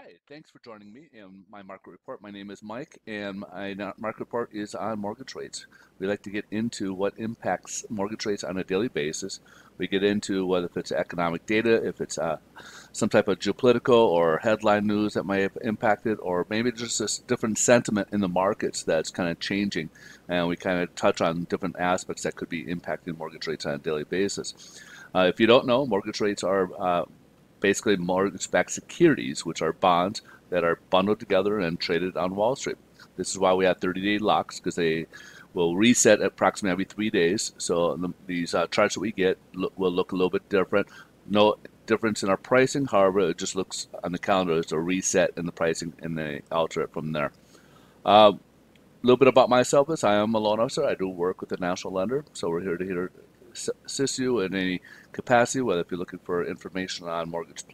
Hi, thanks for joining me in my market report. My name is Mike, and my market report is on mortgage rates. We like to get into what impacts mortgage rates on a daily basis. We get into whether if it's economic data, if it's some type of geopolitical or headline news that might have impacted, or maybe just this different sentiment in the markets that's kind of changing. And we kind of touch on different aspects that could be impacting mortgage rates on a daily basis. If you don't know, mortgage rates are basically mortgage-backed securities, which are bonds that are bundled together and traded on Wall Street. This is why we have 30-day locks, because they will reset approximately every 3 days. So these charts that we get will look a little bit different. No difference in our pricing, however, it just looks on the calendar as a reset in the pricing, and they alter it from there. A little bit about myself is I am a loan officer. I do work with a national lender, so we're here to assist you in any capacity, whether if you're looking for information on mortgage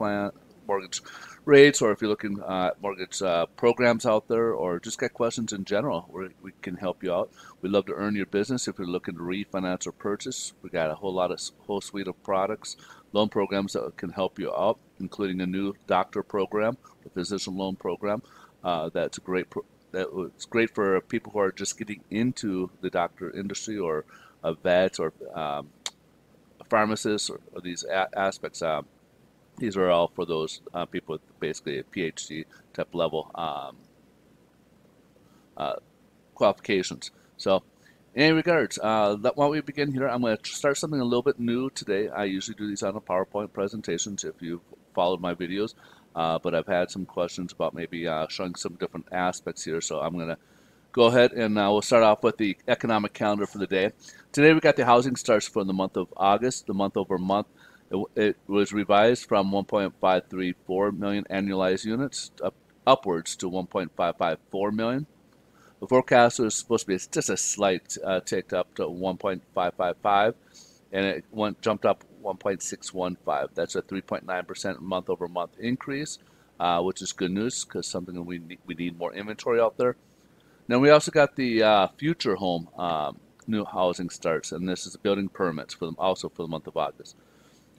rates, or if you're looking at mortgage programs out there, or just got questions in general, we can help you out. We love to earn your business. If you're looking to refinance or purchase, we got a whole suite of products, loan programs that can help you out, including a new doctor program, the physician loan program. That's a great it's great for people who are just getting into the doctor industry, or vets, or pharmacists, or these aspects. These are all for those people with basically a PhD type level qualifications. So, in any regards, why don't we begin here? I'm going to start something a little bit new today. I usually do these on a PowerPoint presentations if you've followed my videos, but I've had some questions about maybe showing some different aspects here, so I'm going to go ahead and we'll start off with the economic calendar for the day. Today we got the housing starts for the month of August. The month over month, it was revised from 1.534 million annualized units upwards to 1.554 million. The forecast was supposed to be just a slight tick up to 1.555, and it jumped up 1.615. That's a 3.9% month over month increase, which is good news, because something we need more inventory out there. Now we also got the future home new housing starts, and this is building permits for them also for the month of August.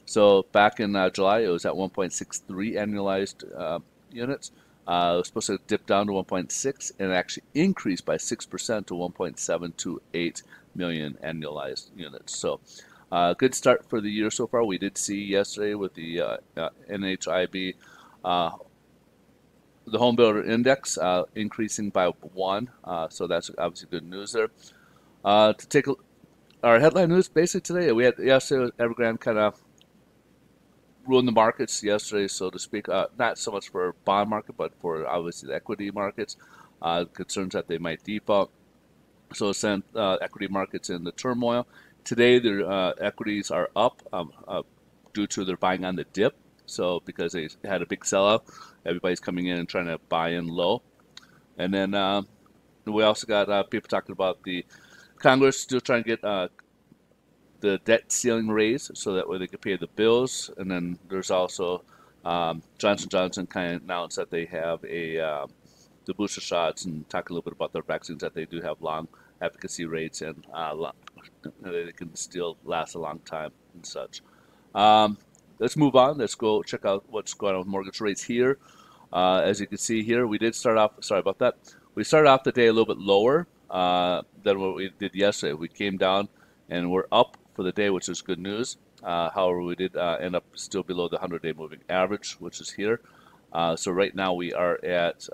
So back in July, it was at 1.63 annualized units. It was supposed to dip down to 1.6, and it actually increased by 6% to 1.728 million annualized units. So good start for the year so far. We did see yesterday with the NHIB the home builder index increasing by 1, so that's obviously good news there. To take our headline news basically today, we had yesterday Evergrande kind of ruined the markets yesterday, so to speak. Not so much for bond market, but for obviously the equity markets. Concerns that they might default, so it sent equity markets into turmoil. Today, their equities are up due to their buying on the dip. So because they had a big sellout, everybody's coming in and trying to buy in low. And then we also got people talking about the Congress still trying to get the debt ceiling raised, so that way they could pay the bills. And then there's also Johnson Johnson kind of announced that they have the booster shots, and talk a little bit about their vaccines, that they do have long efficacy rates, and they can still last a long time and such. Let's move on. Let's go check out what's going on with mortgage rates here. As you can see here, we did start off, sorry about that. We started off the day a little bit lower than what we did yesterday. We came down and we're up for the day, which is good news. However, we did end up still below the 100-day moving average, which is here. So right now we are at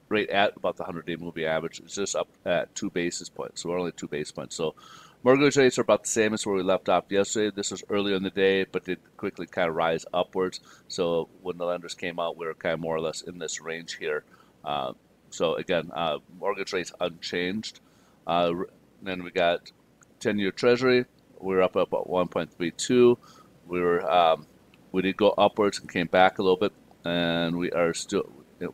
right at about the 100-day moving average. It's just up at 2 basis points. So we're only 2 basis points. So mortgage rates are about the same as where we left off yesterday. This was earlier in the day, but did quickly kind of rise upwards. So when the lenders came out, we were kind of more or less in this range here. So again, mortgage rates unchanged. Then we got 10-year Treasury. We're up about 1.32. We did go upwards and came back a little bit, and we are still.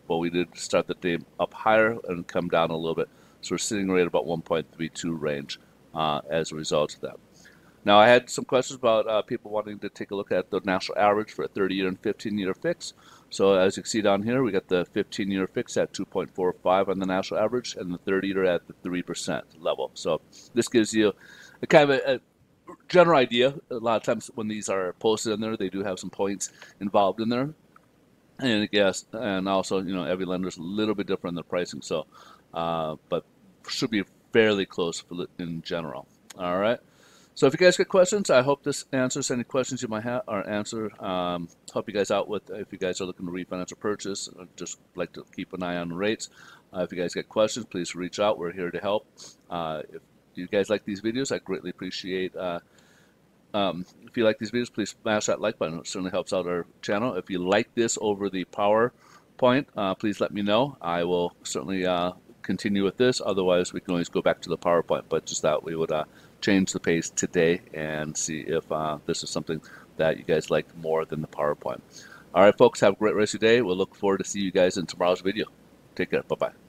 Well, we did start the day up higher and come down a little bit. So we're sitting right about 1.32 range. As a result of that. Now, I had some questions about people wanting to take a look at the national average for a 30-year and 15-year fix. So as you can see down here, we got the 15-year fix at 2.45 on the national average, and the 30-year at the 3% level. So this gives you a kind of a general idea. A lot of times when these are posted in there, they do have some points involved in there. And yes, and also, every lender is a little bit different in the pricing, so, but should be fairly close in general. All right. So if you guys get questions, I hope this answers any questions you might have or answer. Help you guys out with if you guys are looking to refinance or purchase. Just like to keep an eye on the rates. If you guys get questions, please reach out. We're here to help. If you guys like these videos, I greatly appreciate. If you like these videos, please smash that like button. It certainly helps out our channel. If you like this over the PowerPoint, please let me know. I will certainly continue with this. Otherwise, we can always go back to the PowerPoint. But just that we would change the page today and see if this is something that you guys like more than the PowerPoint. All right, folks, have a great rest of your day. We'll look forward to see you guys in tomorrow's video. Take care. Bye-bye.